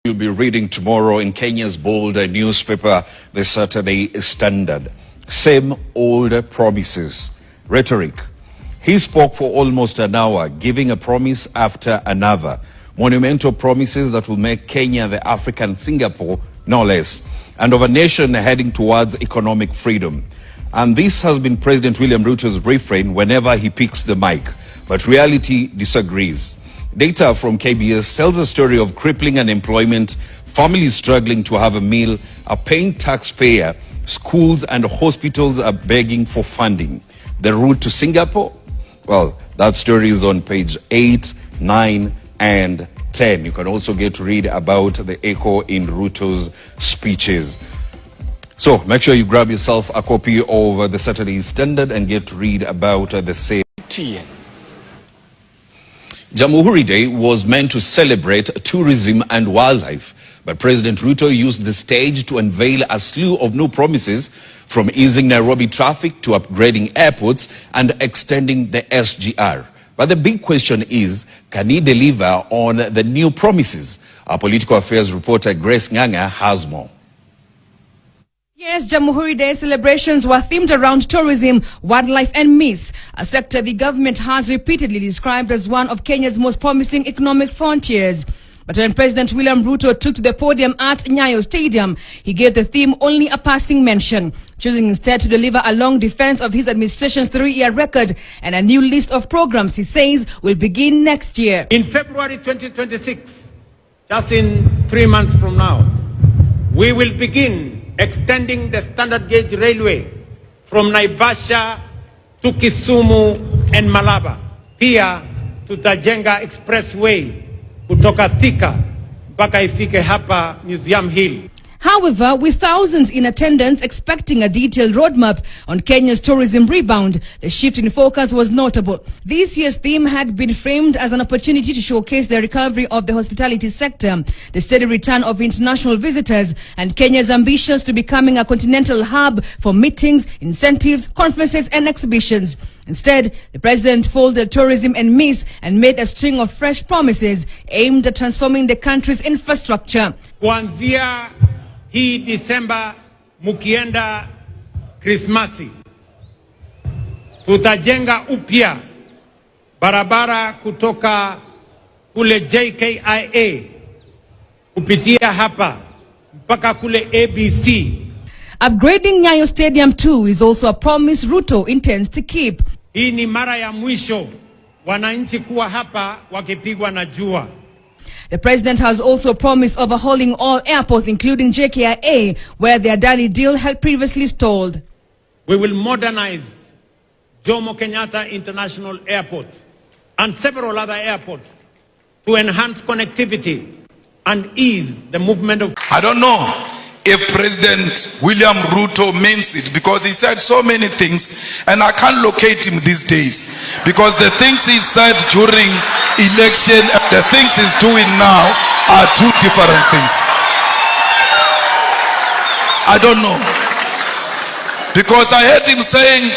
You'll be reading tomorrow in Kenya's bold newspaper, the Saturday Standard. Same old promises, rhetoric. He spoke for almost an hour, giving a promise after another. Monumental promises that will make Kenya the African Singapore, no less, and of a nation heading towards economic freedom. And this has been President William Ruto's refrain whenever he picks the mic. But reality disagrees. Data from KBS tells a story of crippling unemployment, families struggling to have a meal, a paying taxpayer, schools and hospitals are begging for funding. The route to Singapore? Well, that story is on page 8, 9, and 10. You can also get to read about the echo in Ruto's speeches. So make sure you grab yourself a copy of the Saturday Standard and get to read about the same. Jamhuri Day was meant to celebrate tourism and wildlife, but President Ruto used the stage to unveil a slew of new promises, from easing Nairobi traffic to upgrading airports and extending the SGR. But the big question is, can he deliver on the new promises? Our political affairs reporter Grace Nganga has more. Yes, Jamhuri Day celebrations were themed around tourism, wildlife and myths, a sector the government has repeatedly described as one of Kenya's most promising economic frontiers. But when President William Ruto took to the podium at Nyayo Stadium, he gave the theme only a passing mention, choosing instead to deliver a long defense of his administration's 3-year record and a new list of programs he says will begin next year. In February 2026, just in 3 months from now, we will begin extending the standard gauge railway from Naivasha to Kisumu and Malaba. Pia tutajenga expressway kutoka Thika mpaka ifike hapa Museum Hill. However, with thousands in attendance expecting a detailed roadmap on Kenya's tourism rebound, the shift in focus was notable. This year's theme had been framed as an opportunity to showcase the recovery of the hospitality sector, the steady return of international visitors, and Kenya's ambitions to becoming a continental hub for meetings, incentives, conferences, and exhibitions. Instead, the president folded tourism and myths and made a string of fresh promises aimed at transforming the country's infrastructure. Kuanzia hii Disemba mukienda Krismasi, tutajenga upya barabara kutoka kule JKIA kupitia hapa mpaka kule ABC. Upgrading Nyayo Stadium too is also a promise Ruto intends to keep. Hii ni mara ya mwisho wananchi kuwa hapa wakipigwa na jua. The president has also promised overhauling all airports, including JKIA, where their Adani deal had previously stalled. We will modernize Jomo Kenyatta International Airport and several other airports to enhance connectivity and ease the movement of... I don't know if President William Ruto means it, because he said so many things and I can't locate him these days, because the things he said during election and the things he's doing now are two different things. I don't know, because I heard him saying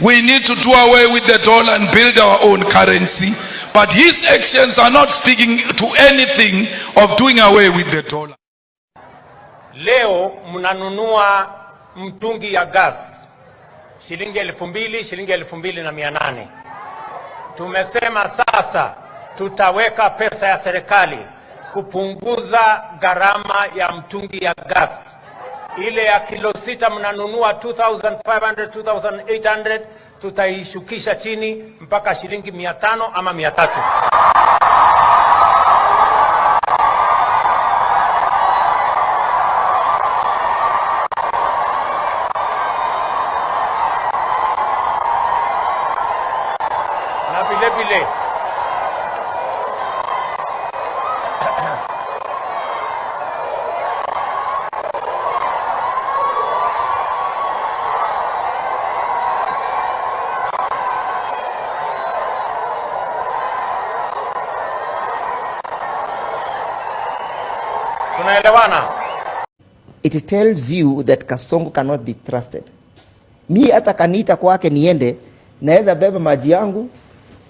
we need to do away with the dollar and build our own currency, but his actions are not speaking to anything of doing away with the dollar. Leo mnanunua mtungi ya gas shilingi 2,000, shilingi 2,800. Tumesema sasa tutaweka pesa ya serikali kupunguza gharama ya mtungi ya gas. Ile ya kilo 6 mnanunua 2,500, 2,800, tutaishukisha chini mpaka shilingi 500 ama 300. Vile tunaelewana? It tells you that Kasongo cannot be trusted. Mi hata kanita kwake niende, naweza beba maji yangu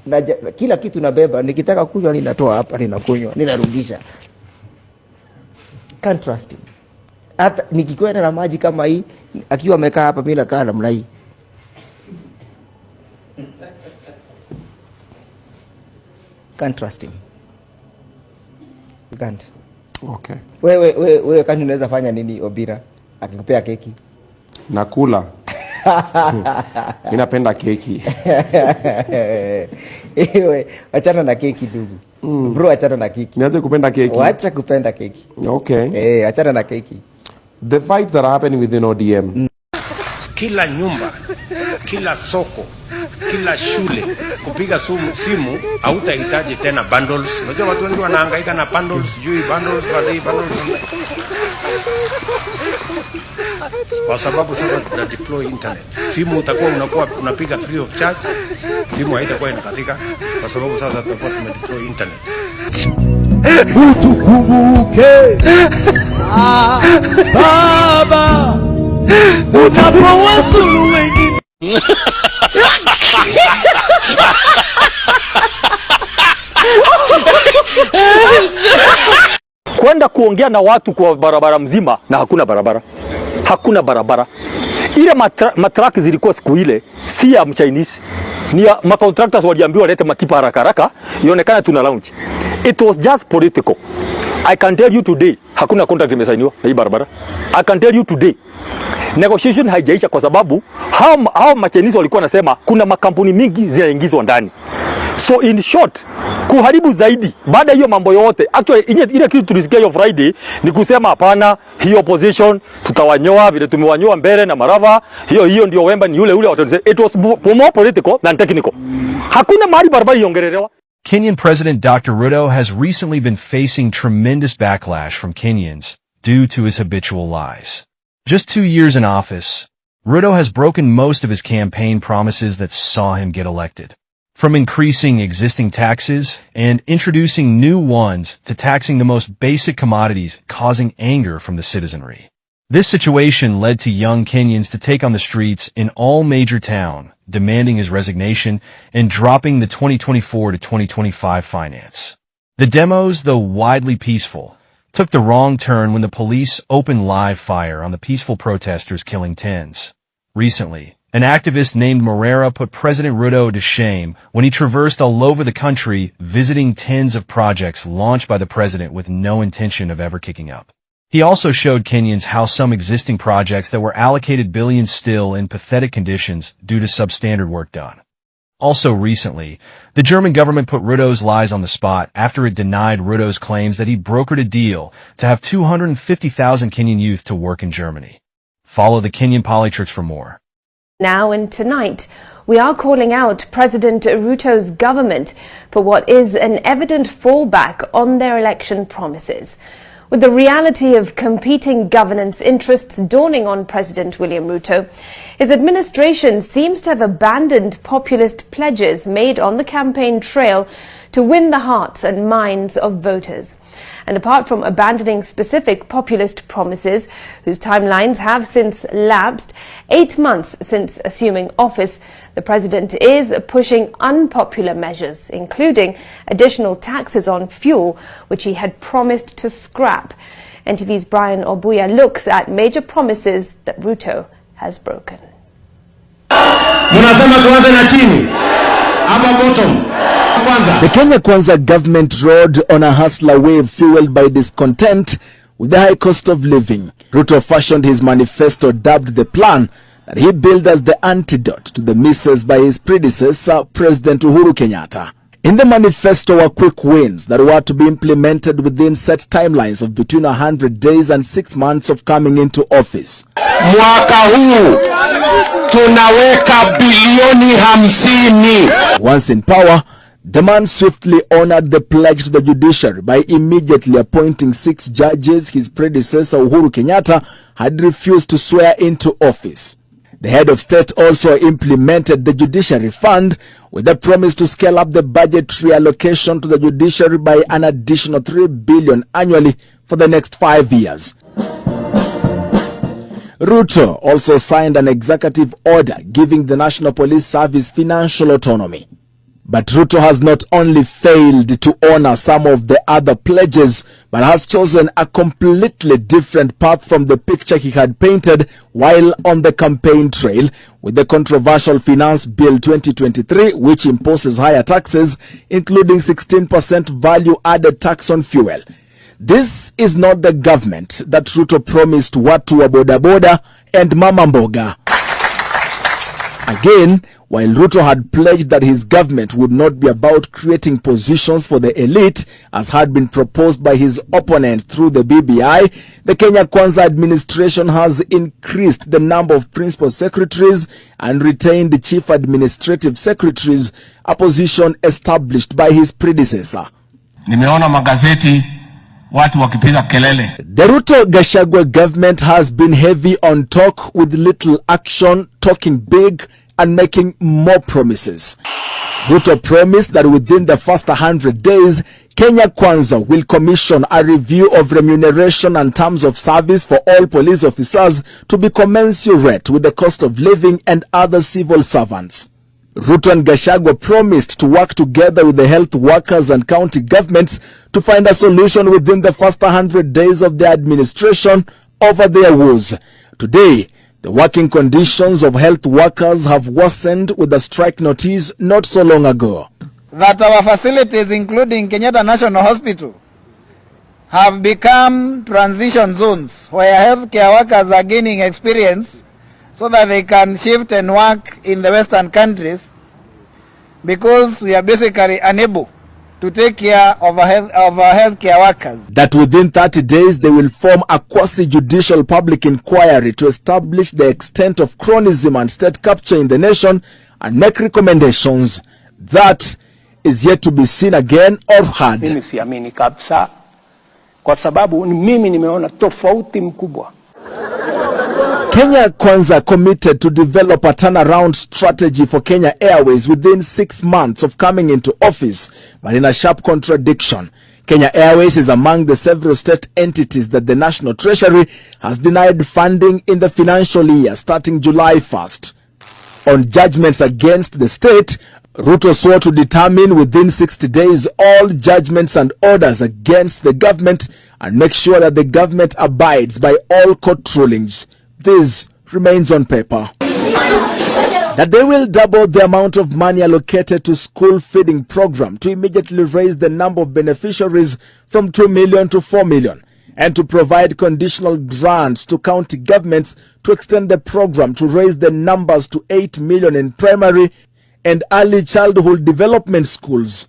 na kila kitu nabeba, nikitaka kunywa ninatoa hapa, ninakunywa, ninarudisha. Can't trust him. Hata nikikwenda na maji kama hii, akiwa amekaa hapa mimi nakaa namna hii. Can't trust him. You can't. Okay. Wewe kani unaweza fanya nini Obira akikupea keki? Nakula. Ninapenda keki. Ewe, achana na keki ndugu. Bro, achana na keki. Nianze kupenda keki. Wacha kupenda keki. Okay. Achana na keki. The fights that are happening within ODM. Kila nyumba, kila soko, kila shule kupiga simu hautahitaji tena bundles. Unajua watu wengi wanahangaika na bundles, sijui bundles. Kwa sababu sasa tuna deploy internet. Simu utakuwa unapiga free of charge. Simu haitakuwa inakatika kwa sababu sasa tutakuwa tumedeploy internet. Utukumbuke Baba unapowasulu wengine. Kwenda kuongea na watu kwa barabara mzima na hakuna barabara. Ile matraki zilikuwa siku ile si ya Chinese, ni ya contractors waliambiwa walete matipa haraka ionekane tuna launch. It was just political. I can tell you today hakuna contract imesainiwa na hii barabara. I can tell you today negotiation haijaisha kwa sababu hao Chinese walikuwa nasema kuna makampuni mingi zinaingizwa ndani. So in short, kuharibu zaidi baada hiyo mambo yote. Actually ile kitu tulisikia hiyo Friday ni kusema hapana, hiyo opposition tutawanyoa vile tumewanyoa mbele na Marava. Hiyo ndio Wemba ni yule watu. It was more political than technical. Hakuna mahali barabara iongelelewa. Kenyan President Dr. Ruto has recently been facing tremendous backlash from Kenyans due to his habitual lies. Just 2 years in office, Ruto has broken most of his campaign promises that saw him get elected. From increasing existing taxes and introducing new ones to taxing the most basic commodities, causing anger from the citizenry. This situation led to young Kenyans to take on the streets in all major towns, demanding his resignation and dropping the 2024 to 2025 finance. The demos, though widely peaceful, took the wrong turn when the police opened live fire on the peaceful protesters, killing tens. Recently, an activist named Morera put President Ruto to shame when he traversed all over the country visiting tens of projects launched by the president with no intention of ever kicking up. He also showed Kenyans how some existing projects that were allocated billions still in pathetic conditions due to substandard work done. Also recently, the German government put Ruto's lies on the spot after it denied Ruto's claims that he brokered a deal to have 250,000 Kenyan youth to work in Germany. Follow the Kenyan Politrix for more. Now and tonight, we are calling out President Ruto's government for what is an evident fallback on their election promises. With the reality of competing governance interests dawning on President William Ruto, his administration seems to have abandoned populist pledges made on the campaign trail to win the hearts and minds of voters. And apart from abandoning specific populist promises, whose timelines have since lapsed, 8 months since assuming office, the president is pushing unpopular measures, including additional taxes on fuel, which he had promised to scrap. NTV's Brian Obuya looks at major promises that Ruto has broken. The Kenya Kwanza government rode on a hustler wave fueled by discontent with the high cost of living. Ruto fashioned his manifesto dubbed the plan that he billed as the antidote to the misses by his predecessor, President Uhuru Kenyatta. In the manifesto were quick wins that were to be implemented within set timelines of between 100 days and 6 months of coming into office. Mwaka huu tunaweka bilioni 50. Once in power, the man swiftly honored the pledge to the judiciary by immediately appointing 6 judges his predecessor Uhuru Kenyatta had refused to swear into office. The head of state also implemented the judiciary fund with a promise to scale up the budgetary allocation to the judiciary by an additional 3 billion annually for the next 5 years. Ruto also signed an executive order giving the National Police Service financial autonomy. But Ruto has not only failed to honor some of the other pledges, but has chosen a completely different path from the picture he had painted while on the campaign trail, with the controversial Finance Bill 2023, which imposes higher taxes, including 16% value-added tax on fuel. This is not the government that Ruto promised watu wa boda boda and mama mboga. Again, while Ruto had pledged that his government would not be about creating positions for the elite, as had been proposed by his opponent through the BBI, the Kenya Kwanza administration has increased the number of principal secretaries and retained chief administrative secretaries, a position established by his predecessor. Nimeona magazeti watu wakipiga kelele. The Ruto-Gachagua government has been heavy on talk with little action, talking big and making more promises. Ruto promised that within the first 100 days, Kenya Kwanza will commission a review of remuneration and terms of service for all police officers to be commensurate with the cost of living and other civil servants. Ruto and Gachagua promised to work together with the health workers and county governments to find a solution within the first 100 days of their administration over their woes. Today, the working conditions of health workers have worsened with the strike notice not so long ago. That our facilities, including Kenyatta National Hospital, have become transition zones where healthcare workers are gaining experience so that they can shift and work in the Western countries, because we are basically unable to take care of our healthcare workers. That within 30 days they will form a quasi-judicial public inquiry to establish the extent of cronyism and state capture in the nation and make recommendations. That is yet to be seen again or heard. Mimi siamini kabisa, kwa sababu mimi nimeona tofauti mkubwa. Kenya Kwanza committed to develop a turnaround strategy for Kenya Airways within 6 months of coming into office, but in a sharp contradiction. Kenya Airways is among the several state entities that the National Treasury has denied funding in the financial year starting July 1st. On judgments against the state, Ruto swore to determine within 60 days all judgments and orders against the government and make sure that the government abides by all court rulings. This remains on paper. That they will double the amount of money allocated to school feeding program to immediately raise the number of beneficiaries from 2 million to 4 million, and to provide conditional grants to county governments to extend the program to raise the numbers to 8 million in primary and early childhood development schools.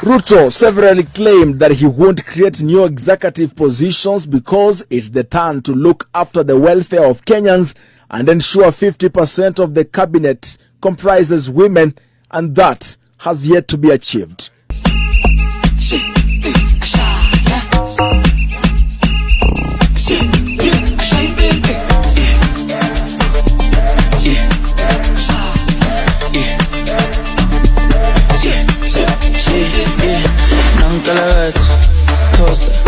Ruto severally claimed that he won't create new executive positions because it's the turn to look after the welfare of Kenyans and ensure 50% of the cabinet comprises women, and that has yet to be achieved.